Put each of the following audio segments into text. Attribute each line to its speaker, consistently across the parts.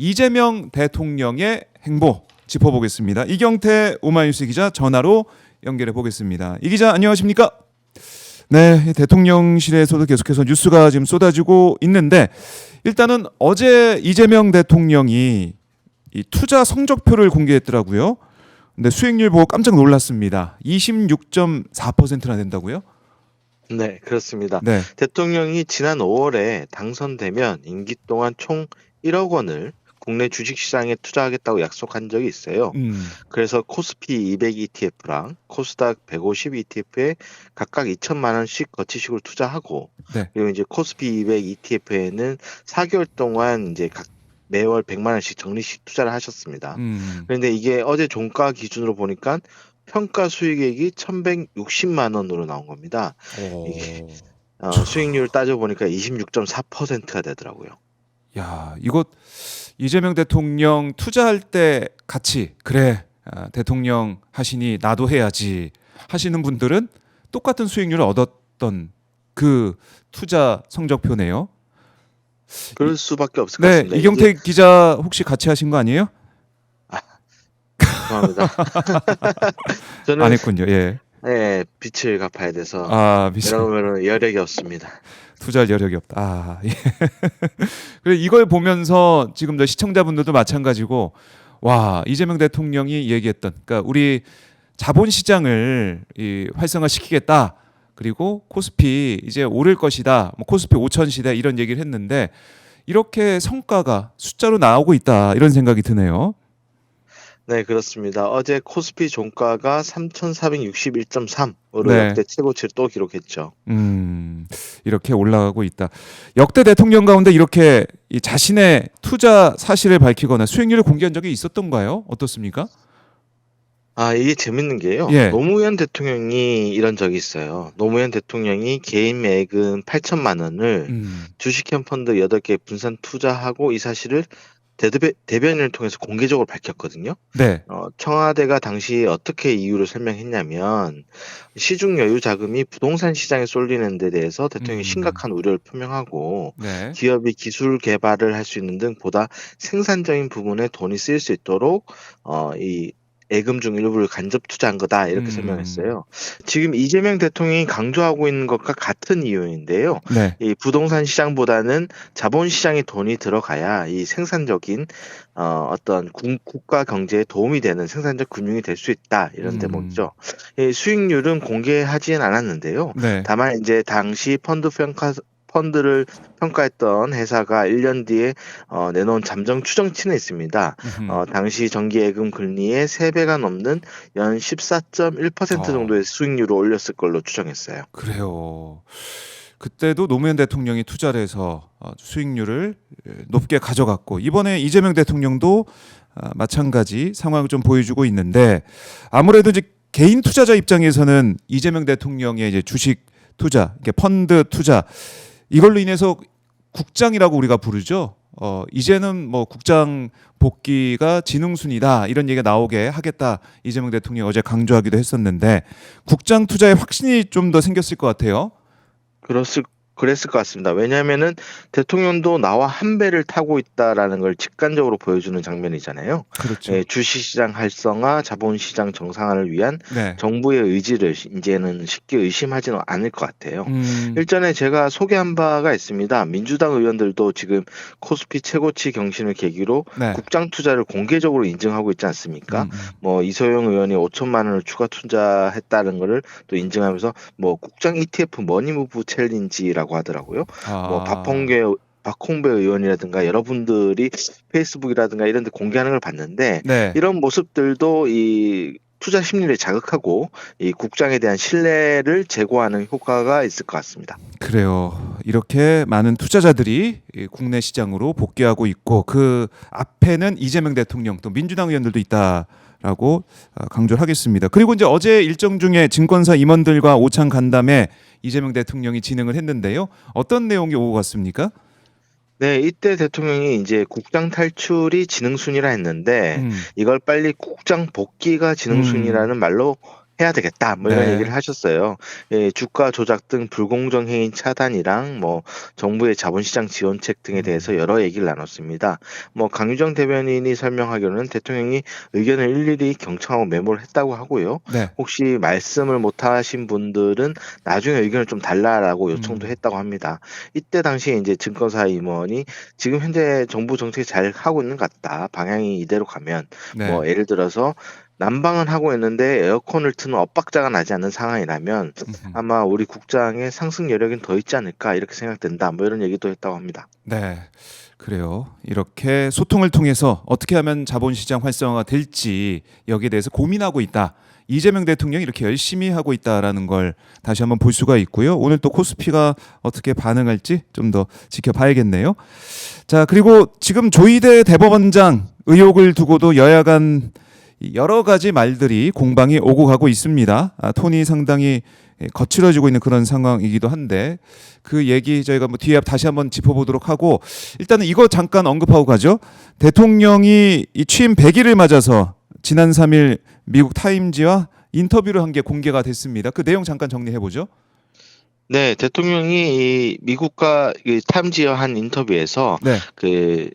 Speaker 1: 이재명 대통령의 행보 짚어보겠습니다. 이경태 오마이뉴스 기자 전화로 연결해 보겠습니다. 이 기자 안녕하십니까? 네, 대통령실에서도 계속해서 뉴스가 지금 쏟아지고 있는데 일단은 어제 이재명 대통령이 이 투자 성적표를 공개했더라고요. 근데 수익률 보고 깜짝 놀랐습니다. 26.4%나 된다고요?
Speaker 2: 네, 그렇습니다.
Speaker 1: 네.
Speaker 2: 대통령이 지난 5월에 당선되면 임기 동안 총 1억 원을 국내 주식시장에 투자하겠다고 약속한 적이 있어요. 그래서 코스피 200 ETF랑 코스닥 150 ETF에 각각 2천만 원씩 거치식으로 투자하고,
Speaker 1: 네.
Speaker 2: 그리고 이제 코스피 200 ETF에는 4개월 동안 이제 각 매월 100만 원씩 적립식 투자를 하셨습니다. 그런데 이게 어제 종가 기준으로 보니까 평가 수익액이 1,160만 원으로 나온 겁니다. 이게 수익률 따져보니까 26.4%가 되더라고요.
Speaker 1: 야, 이거 이재명 대통령 투자할 때 같이 그래 대통령 하시니 나도 해야지 하시는 분들은 똑같은 수익률을 얻었던 그 투자 성적표네요.
Speaker 2: 그럴 수밖에 없을 것
Speaker 1: 네,
Speaker 2: 같습니다.
Speaker 1: 이경태 기자 혹시 같이 하신 거 아니에요?
Speaker 2: 죄송합니다. 저는
Speaker 1: 안 했군요. 예.
Speaker 2: 네, 빚을 갚아야 돼서 이러면 여력이 없습니다.
Speaker 1: 투자할 여력이 없다. 아, 예. 그래 이걸 보면서 지금 저 시청자분들도 마찬가지고 와 이재명 대통령이 얘기했던 그러니까 우리 자본시장을 활성화시키겠다. 그리고 코스피 이제 오를 것이다. 뭐 코스피 5천 시대 이런 얘기를 했는데 이렇게 성과가 숫자로 나오고 있다 이런 생각이 드네요.
Speaker 2: 네, 그렇습니다. 어제 코스피 종가가 3,461.3으로
Speaker 1: 네.
Speaker 2: 역대 최고치를 또 기록했죠.
Speaker 1: 이렇게 올라가고 있다. 역대 대통령 가운데 이렇게 자신의 투자 사실을 밝히거나 수익률을 공개한 적이 있었던가요? 어떻습니까?
Speaker 2: 이게 재밌는 게요.
Speaker 1: 예.
Speaker 2: 노무현 대통령이 이런 적이 있어요. 노무현 대통령이 개인 매금 8천만 원을 주식형 펀드 8개 분산 투자하고 이 사실을 대변인을 통해서 공개적으로 밝혔거든요.
Speaker 1: 네.
Speaker 2: 청와대가 당시 어떻게 이유를 설명했냐면 시중 여유 자금이 부동산 시장에 쏠리는 데 대해서 대통령이 심각한 우려를 표명하고
Speaker 1: 네.
Speaker 2: 기업이 기술 개발을 할 수 있는 등 보다 생산적인 부분에 돈이 쓰일 수 있도록 이 예금 중 일부를 간접 투자한 거다 이렇게 설명했어요. 지금 이재명 대통령이 강조하고 있는 것과 같은 이유인데요.
Speaker 1: 네.
Speaker 2: 이 부동산 시장보다는 자본 시장에 돈이 들어가야 이 생산적인 어떤 국가 경제에 도움이 되는 생산적 금융이 될 수 있다 이런 대목이죠. 이 수익률은 공개하지는 않았는데요.
Speaker 1: 네.
Speaker 2: 다만 이제 당시 펀드를 평가했던 회사가 1년 뒤에 내놓은 잠정 추정치는 있습니다. 당시 정기예금 금리의 3배가 넘는 연 14.1% 정도의 수익률을 올렸을 걸로 추정했어요.
Speaker 1: 그래요. 그때도 노무현 대통령이 투자를 해서 수익률을 높게 가져갔고 이번에 이재명 대통령도 마찬가지 상황을 좀 보여주고 있는데 아무래도 이제 개인 투자자 입장에서는 이재명 대통령의 이제 주식 투자, 펀드 투자 이걸로 인해서 국장이라고 우리가 부르죠. 이제는 뭐 국장 복귀가 지능순이다 이런 얘기가 나오게 하겠다 이재명 대통령이 어제 강조하기도 했었는데 국장 투자에 확신이 좀 더 생겼을 것 같아요.
Speaker 2: 그랬을 것 같습니다. 왜냐하면은 대통령도 나와 한 배를 타고 있다라는 걸 직관적으로 보여주는 장면이잖아요.
Speaker 1: 그렇죠.
Speaker 2: 주식시장 활성화, 자본시장 정상화를 위한
Speaker 1: 네.
Speaker 2: 정부의 의지를 이제는 쉽게 의심하지는 않을 것 같아요. 일전에 제가 소개한 바가 있습니다. 민주당 의원들도 지금 코스피 최고치 경신을 계기로
Speaker 1: 네.
Speaker 2: 국장 투자를 공개적으로 인증하고 있지 않습니까? 뭐 이소영 의원이 5천만 원을 추가 투자했다는 거를 또 인증하면서 뭐 국장 ETF 머니무브 챌린지라고 하더라고요. 뭐 박홍배 의원이라든가 여러분들이 페이스북이라든가 이런 데 공개하는 걸 봤는데
Speaker 1: 네.
Speaker 2: 이런 모습들도 이 투자 심리를 자극하고 이 국장에 대한 신뢰를 제고하는 효과가 있을 것 같습니다.
Speaker 1: 그래요. 이렇게 많은 투자자들이 국내 시장으로 복귀하고 있고 그 앞에는 이재명 대통령 또 민주당 의원들도 있다라고 강조를 하겠습니다. 그리고 이제 어제 일정 중에 증권사 임원들과 오찬 간담회 이재명 대통령이 진행을 했는데요. 어떤 내용이 오고 갔습니까?
Speaker 2: 네, 이때 대통령이 이제 국장 탈출이 지능순이라 했는데 이걸 빨리 국장 복귀가 지능순이라는 말로 해야 되겠다 뭐 이런
Speaker 1: 네.
Speaker 2: 얘기를 하셨어요. 예, 주가 조작 등 불공정 행위 차단이랑 뭐 정부의 자본시장 지원책 등에 대해서 여러 얘기를 나눴습니다. 뭐 강유정 대변인이 설명하기로는 대통령이 의견을 일일이 경청하고 메모를 했다고 하고요.
Speaker 1: 네.
Speaker 2: 혹시 말씀을 못 하신 분들은 나중에 의견을 좀 달라라고 요청도
Speaker 1: 음.
Speaker 2: 했다고 합니다. 이때 당시에 이제 증권사 임원이 지금 현재 정부 정책이 잘 하고 있는 것 같다. 방향이 이대로 가면
Speaker 1: 네.
Speaker 2: 뭐 예를 들어서 난방은 하고 있는데 에어컨을 트는 엇박자가 나지 않는 상황이라면
Speaker 1: 음흠.
Speaker 2: 아마 우리 국장의 상승 여력은 더 있지 않을까 이렇게 생각된다. 뭐 이런 얘기도 했다고 합니다.
Speaker 1: 네. 그래요. 이렇게 소통을 통해서 어떻게 하면 자본시장 활성화가 될지 여기에 대해서 고민하고 있다. 이재명 대통령이 이렇게 열심히 하고 있다라는 걸 다시 한번 볼 수가 있고요. 오늘 또 코스피가 어떻게 반응할지 좀 더 지켜봐야겠네요. 자, 그리고 지금 조희대 대법원장 의혹을 두고도 여야 간 여러 가지 말들이 공방이 오고 가고 있습니다. 톤이 상당히 거칠어지고 있는 그런 상황이기도 한데 그 얘기 저희가 뭐 뒤에 다시 한번 짚어보도록 하고 일단은 이거 잠깐 언급하고 가죠. 대통령이 이 취임 100일을 맞아서 지난 3일 미국 타임지와 인터뷰를 한 게 공개가 됐습니다. 그 내용 잠깐 정리해 보죠.
Speaker 2: 네, 대통령이 이 미국과 이 타임지와 한 인터뷰에서
Speaker 1: 네.
Speaker 2: 그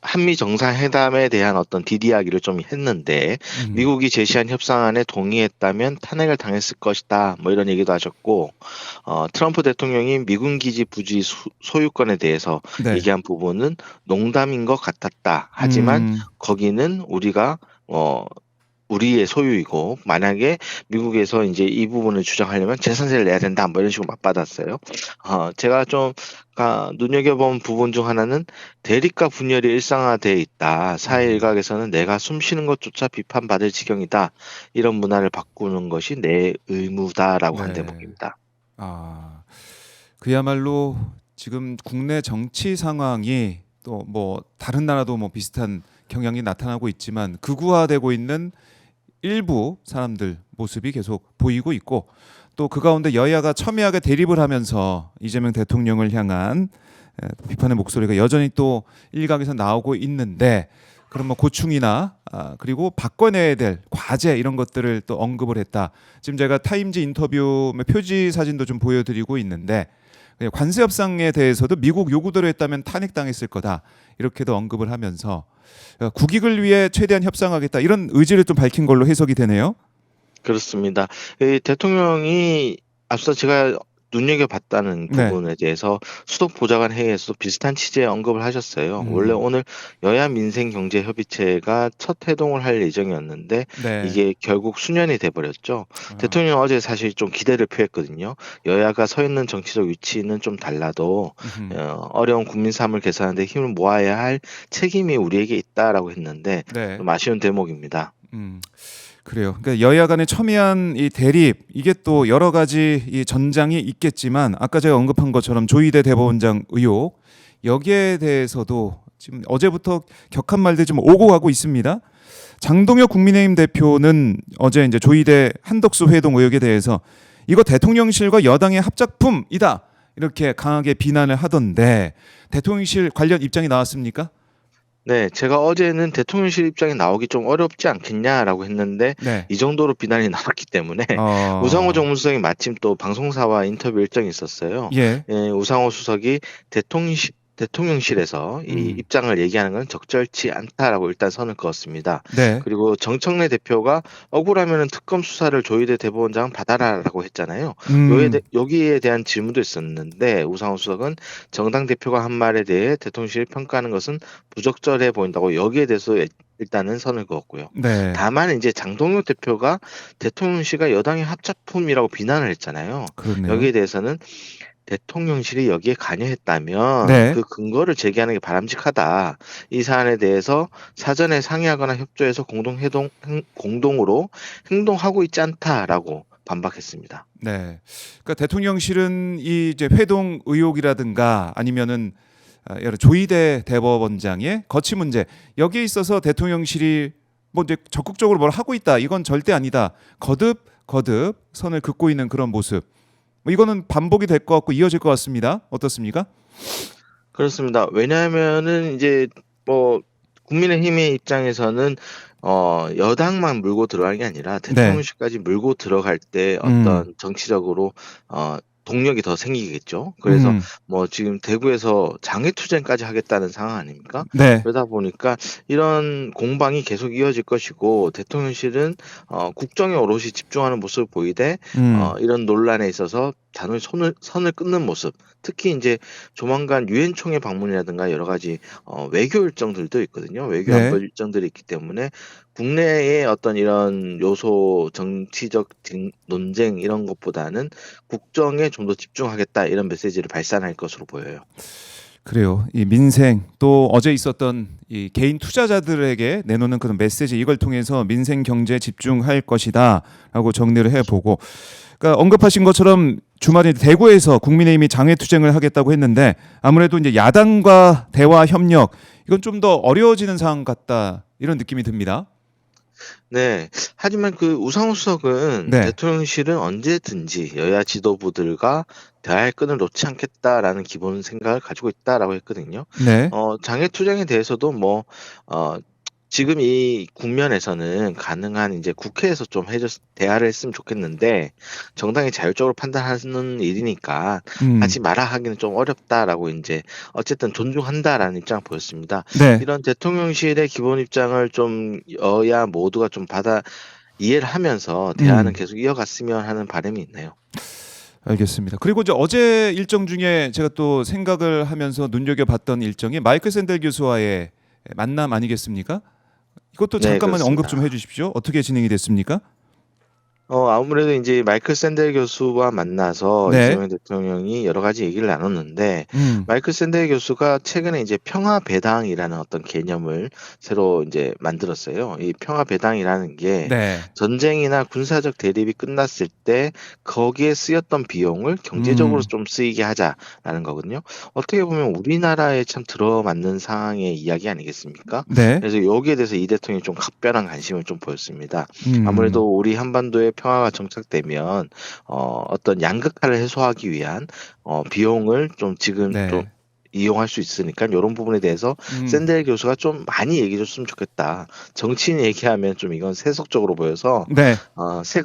Speaker 2: 한미 정상회담에 대한 어떤 뒷이야기를 좀 했는데 미국이 제시한 협상안에 동의했다면 탄핵을 당했을 것이다. 뭐 이런 얘기도 하셨고 트럼프 대통령이 미군 기지 부지 소유권에 대해서
Speaker 1: 네.
Speaker 2: 얘기한 부분은 농담인 것 같았다. 하지만 거기는 우리가 우리의 소유이고 만약에 미국에서 이제 이 부분을 주장하려면 재산세를 내야 된다 뭐 이런 식으로 맞받았어요. 제가 좀 눈여겨본 부분 중 하나는 대립과 분열이 일상화돼 있다. 사회 일각에서는 내가 숨쉬는 것조차 비판받을 지경이다. 이런 문화를 바꾸는 것이 내 의무다라고 한
Speaker 1: 네.
Speaker 2: 대목입니다.
Speaker 1: 그야말로 지금 국내 정치 상황이 또 뭐 다른 나라도 뭐 비슷한 경향이 나타나고 있지만 극우화되고 있는 일부 사람들 모습이 계속 보이고 있고 또 그 가운데 여야가 첨예하게 대립을 하면서 이재명 대통령을 향한 비판의 목소리가 여전히 또 일각에서 나오고 있는데 그럼 뭐 고충이나 그리고 바꿔내야 될 과제 이런 것들을 또 언급을 했다. 지금 제가 타임지 인터뷰 표지 사진도 좀 보여드리고 있는데 관세 협상에 대해서도 미국 요구대로 했다면 탄핵당했을 거다. 이렇게도 언급을 하면서 국익을 위해 최대한 협상하겠다 이런 의지를 좀 밝힌 걸로 해석이 되네요.
Speaker 2: 그렇습니다. 이 대통령이 앞서 제가 눈여겨봤다는
Speaker 1: 네.
Speaker 2: 부분에 대해서 수도보좌관 회의에서도 비슷한 취지의 언급을 하셨어요. 원래 오늘 여야 민생경제협의체가 첫 회동을 할 예정이었는데
Speaker 1: 네.
Speaker 2: 이게 결국 수년이 돼버렸죠. 대통령 어제 사실 좀 기대를 표했거든요. 여야가 서 있는 정치적 위치는 좀 달라도 어려운 국민 삶을 개선하는 데 힘을 모아야 할 책임이 우리에게 있다라고 했는데
Speaker 1: 네.
Speaker 2: 좀 아쉬운 대목입니다.
Speaker 1: 그래요. 그러니까 여야 간의 첨예한 이 대립 이게 또 여러 가지 이 전장이 있겠지만 아까 제가 언급한 것처럼 조희대 대법원장 의혹 여기에 대해서도 지금 어제부터 격한 말들이 좀 오고 가고 있습니다. 장동혁 국민의힘 대표는 어제 이제 조희대 한덕수 회동 의혹에 대해서 이거 대통령실과 여당의 합작품이다 이렇게 강하게 비난을 하던데 대통령실 관련 입장이 나왔습니까?
Speaker 2: 네, 제가 어제는 대통령실 입장이 나오기 좀 어렵지 않겠냐라고 했는데
Speaker 1: 네.
Speaker 2: 이 정도로 비난이 나왔기 때문에 우상호 정무수석이 마침 또 방송사와 인터뷰 일정이 있었어요.
Speaker 1: 예.
Speaker 2: 우상호 수석이 대통령실에서 이 입장을 얘기하는 건 적절치 않다라고 일단 선을 그었습니다.
Speaker 1: 네.
Speaker 2: 그리고 정청래 대표가 억울하면 특검 수사를 조희대 대법원장은 받아라라고 했잖아요. 여기에 대한 질문도 있었는데 우상호 수석은 정당 대표가 한 말에 대해 대통령실이 평가하는 것은 부적절해 보인다고 여기에 대해서 일단은 선을 그었고요.
Speaker 1: 네.
Speaker 2: 다만 이제 장동혁 대표가 대통령실과 여당의 합작품이라고 비난을 했잖아요.
Speaker 1: 그렇네요.
Speaker 2: 여기에 대해서는 대통령실이 여기에 관여했다면
Speaker 1: 네.
Speaker 2: 그 근거를 제기하는 게 바람직하다. 이 사안에 대해서 사전에 상의하거나 협조해서 공동으로 행동하고 있지 않다라고 반박했습니다.
Speaker 1: 네. 그러니까 대통령실은 이 이제 회동 의혹이라든가 아니면은 여러 조희대 대법원장의 거취 문제 여기에 있어서 대통령실이 뭐 이제 적극적으로 뭘 하고 있다 이건 절대 아니다. 거듭 선을 긋고 있는 그런 모습. 뭐 이거는 반복이 될 것 같고 이어질 것 같습니다. 어떻습니까?
Speaker 2: 그렇습니다. 왜냐하면은 이제 뭐 국민의힘의 입장에서는 여당만 물고 들어가는 게 아니라
Speaker 1: 네.
Speaker 2: 대통령실까지 물고 들어갈 때 어떤 정치적으로 동력이 더 생기겠죠. 그래서 뭐 지금 대구에서 장외투쟁까지 하겠다는 상황 아닙니까?
Speaker 1: 네.
Speaker 2: 그러다 보니까 이런 공방이 계속 이어질 것이고 대통령실은 국정에 오롯이 집중하는 모습을 보이되 이런 논란에 있어서 단호히 선을 끊는 모습. 특히 이제 조만간 유엔 총회 방문이라든가 여러 가지 외교 일정들도 있거든요. 외교 안보
Speaker 1: 네.
Speaker 2: 일정들이 있기 때문에 국내의 어떤 이런 요소 정치적 논쟁 이런 것보다는 국정에 좀 더 집중하겠다 이런 메시지를 발산할 것으로 보여요.
Speaker 1: 그래요. 이 민생 또 어제 있었던 이 개인 투자자들에게 내놓는 그런 메시지 이걸 통해서 민생 경제에 집중할 것이다라고 정리를 해보고, 그러니까 언급하신 것처럼 주말에 대구에서 국민의힘이 장외투쟁을 하겠다고 했는데 아무래도 이제 야당과 대화 협력 이건 좀 더 어려워지는 상황 같다 이런 느낌이 듭니다.
Speaker 2: 네. 하지만 그 우상호 수석은
Speaker 1: 네.
Speaker 2: 대통령실은 언제든지 여야 지도부들과 대화의 끈을 놓지 않겠다라는 기본 생각을 가지고 있다라고 했거든요.
Speaker 1: 네.
Speaker 2: 장외투쟁에 대해서도 뭐 지금 이 국면에서는 가능한 이제 국회에서 좀 대화를 했으면 좋겠는데 정당이 자율적으로 판단하는 일이니까 하지 마라 하기는 좀 어렵다라고 이제 어쨌든 존중한다라는 입장을 보였습니다.
Speaker 1: 네.
Speaker 2: 이런 대통령실의 기본 입장을 좀 여야 모두가 좀 이해를 하면서 대화는 계속 이어갔으면 하는 바람이 있네요.
Speaker 1: 알겠습니다. 그리고 이제 어제 일정 중에 제가 또 생각을 하면서 눈여겨봤던 일정이 마이클 샌델 교수와의 만남 아니겠습니까? 이것도
Speaker 2: 네,
Speaker 1: 잠깐만 언급
Speaker 2: 그렇습니다.
Speaker 1: 좀 해주십시오. 어떻게 진행이 됐습니까?
Speaker 2: 아무래도 이제 마이클 샌델 교수와 만나서
Speaker 1: 네.
Speaker 2: 이재명 대통령이 여러 가지 얘기를 나눴는데
Speaker 1: 음.
Speaker 2: 마이클 샌델 교수가 최근에 이제 평화 배당이라는 어떤 개념을 새로 이제 만들었어요. 이 평화 배당이라는 게
Speaker 1: 네.
Speaker 2: 전쟁이나 군사적 대립이 끝났을 때 거기에 쓰였던 비용을 경제적으로 좀 쓰이게 하자라는 거거든요. 어떻게 보면 우리나라에 참 들어맞는 상황의 이야기 아니겠습니까?
Speaker 1: 네.
Speaker 2: 그래서 여기에 대해서 이 대통령이 좀 각별한 관심을 좀 보였습니다.
Speaker 1: 음.
Speaker 2: 아무래도 우리 한반도의 평화가 정착되면 어떤 양극화를 해소하기 위한 비용을 좀 지금
Speaker 1: 네.
Speaker 2: 좀 이용할 수 있으니까 요런 부분에 대해서 샌델 교수가 좀 많이 얘기해 줬으면 좋겠다. 정치인 얘기하면 좀 이건 세속적으로 보여서
Speaker 1: 네.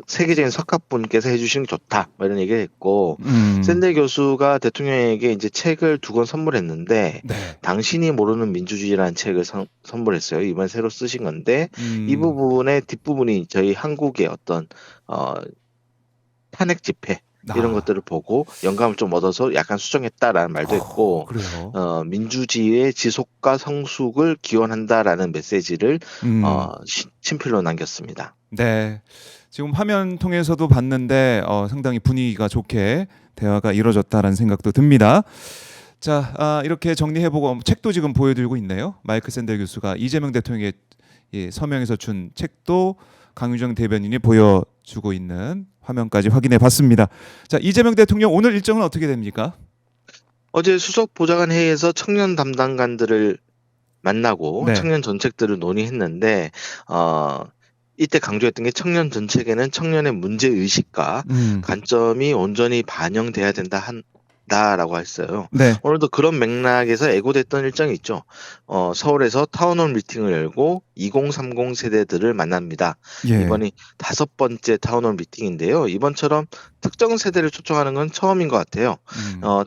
Speaker 2: 세계적인 석학분께서 해 주시는 게 좋다. 뭐 이런 얘기를 했고 샌델 교수가 대통령에게 이제 책을 2권 선물했는데
Speaker 1: 네.
Speaker 2: 당신이 모르는 민주주의라는 책을 선물했어요. 이번에 새로 쓰신 건데 이 부분의 뒷부분이 저희 한국의 어떤 탄핵 집회 이런 것들을 보고 영감을 좀 얻어서 약간 수정했다라는 말도 했고
Speaker 1: 그래요.
Speaker 2: 민주주의의 지속과 성숙을 기원한다라는 메시지를 친필로 남겼습니다.
Speaker 1: 네. 지금 화면 통해서도 봤는데 상당히 분위기가 좋게 대화가 이루어졌다라는 생각도 듭니다. 자, 이렇게 정리해보고 책도 지금 보여드리고 있네요. 마이클 샌델 교수가 이재명 대통령의 서명에서 준 책도 강유정 대변인이 보여주고 있는 화면까지 확인해 봤습니다. 자, 이재명 대통령 오늘 일정은 어떻게 됩니까?
Speaker 2: 어제 수석 보좌관 회의에서 청년 담당관들을 만나고
Speaker 1: 네.
Speaker 2: 청년 정책들을 논의했는데 이때 강조했던 게 청년 정책에는 청년의 문제 의식과 관점이 온전히 반영돼야 된다라고 했어요.
Speaker 1: 네.
Speaker 2: 오늘도 그런 맥락에서 예고됐던 일정이 있죠. 서울에서 타운홀 미팅을 열고 2030 세대들을 만납니다.
Speaker 1: 예.
Speaker 2: 이번이 5번째 타운홀 미팅인데요. 이번처럼 특정 세대를 초청하는 건 처음인 것 같아요.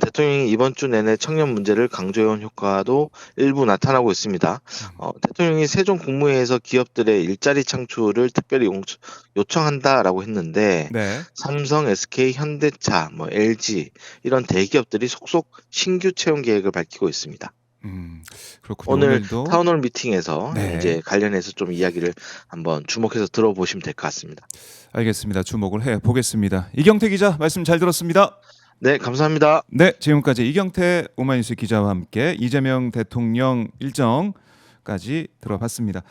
Speaker 2: 대통령이 이번 주 내내 청년 문제를 강조해온 효과도 일부 나타나고 있습니다. 대통령이 세종 국무회의에서 기업들의 일자리 창출을 특별히 요청한다라고 했는데
Speaker 1: 네.
Speaker 2: 삼성, SK, 현대차, 뭐 LG 이런 대기업들이 속속 신규 채용 계획을 밝히고 있습니다.
Speaker 1: 그렇군요.
Speaker 2: 오늘
Speaker 1: 오늘도
Speaker 2: 타운홀 미팅에서
Speaker 1: 네.
Speaker 2: 이제 관련해서 좀 이야기를 한번 주목해서 들어보시면 될 것 같습니다.
Speaker 1: 알겠습니다. 주목을 해 보겠습니다. 이경태 기자 말씀 잘 들었습니다.
Speaker 2: 네, 감사합니다.
Speaker 1: 네, 지금까지 이경태 오마이뉴스 기자와 함께 이재명 대통령 일정까지 들어봤습니다.